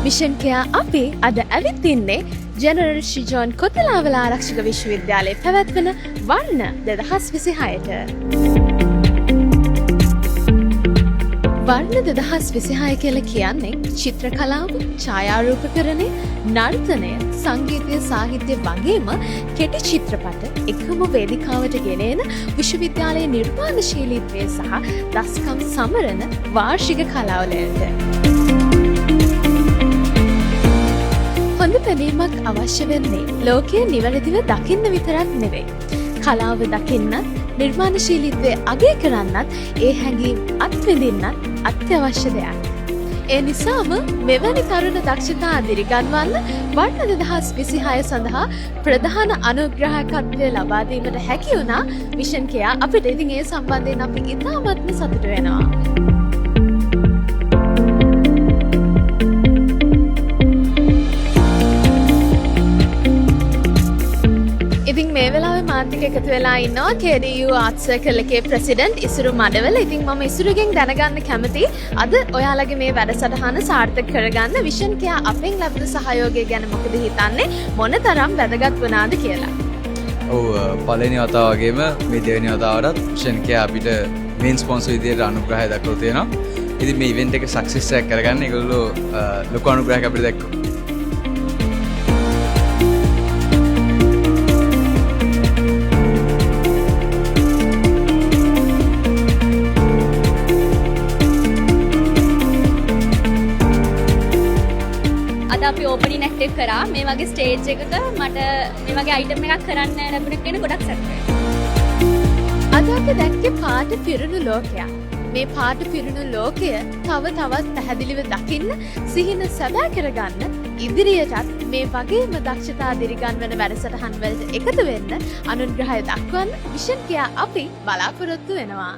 Mission care අපි අද ඇවිත් ඉන්නේ ජෙනරල් ශ්‍රීජෝන් කොතලාවල ආරක්ෂක විශ්වවිද්‍යාලයේ පැවැත්වෙන වර්ණ 2026ට. වර්ණ 2026 කියලා කියන්නේ චිත්‍ර කලාව, ඡායාරූපකරණය, නර්තනය, සංගීතය, සාහිත්‍ය වගේම කෙටි චිත්‍රපට එකම වේදිකාවට ගෙනෙන විශ්වවිද්‍යාලයේ නිර්මාණශීලීත්වය සහ දස්කම් සමරන වාර්ෂික කලාවලයට. හොඳ පෙනීමක් අවශ්‍ය වෙන්නේ ලෝකයේ නිවැරදිව දකින්න විතරක් නෙවෙයි. කලාව දකින්නත්, නිර්මාණශීලීත්වය අගය කරන්නත්, ඒ හැඟීම් අත්විඳින්නත් අත්‍යවශ්‍ය දෙයක්. ඒ නිසාම මෙවැනි තරුණ දක්ෂතා දිරිගන්වන්න වර්ණ 2026 සඳහා ප්‍රධාන අනුග්‍රහකත්වය ලබා දීමට හැකි වුණා මිෂන් කෙයා අපිට. ඉතින් ඒ සම්බන්ධයෙන් අපි ඉතාමත්ම සතුටු වෙනවා. ඉතින් මේ වෙලාවේ මාත් එක්ක එකතු වෙලා ඉන්නවා KDU Arts Circle එකේ ප්‍රෙසිඩන්ට් ඉසුරු මඩවල. ඉතින් මම ඉසුරුගෙන් දැනගන්න කැමතියි අද ඔයාලගේ මේ වැඩසටහන සාර්ථක කරගන්න විෂන් කෙයා අපෙන් ලැබුණු සහයෝගය ගැන මොකද හිතන්නේ, මොනතරම් වැදගත් වුණාද කියලා. ඔව්, පළවෙනි වතාව වගේම මේ දෙවෙනි වතාවටත් විෂන් කෙයා අපිට මේන් ස්පොන්සර් විදියට අනුග්‍රහය දක්වලා තියෙනවා. ඉතින් මේ ඉවෙන්ට් එක සක්සස් එකක් කරගන්න ඒගොල්ලෝ ලොකු අනුග්‍රහයක් අපිට දැක්කා. අපි ඕපනින් ඇක්ට් එක කරා. මේ වගේ ස්ටේජ් එකක මට මේ වගේ අයිටම් එකක් කරන්න ලැබුණ එක ගැන ගොඩක් සතුටුයි. අද අපි දැක්කේ පාට පිරුණු ලෝකයක්. මේ පාට පිරුණු ලෝකය තව තවත් පැහැදිලිව දකින්න, සිහින සැබෑ කරගන්න, ඉදිරියටත් මේ වගේම දක්ෂතා දිරිගන්වන වැඩසටහන් වලට එකතු වෙන්න, අනුග්‍රහය දක්වන්න විෂන් කෙයා අපි බලාපොරොත්තු වෙනවා.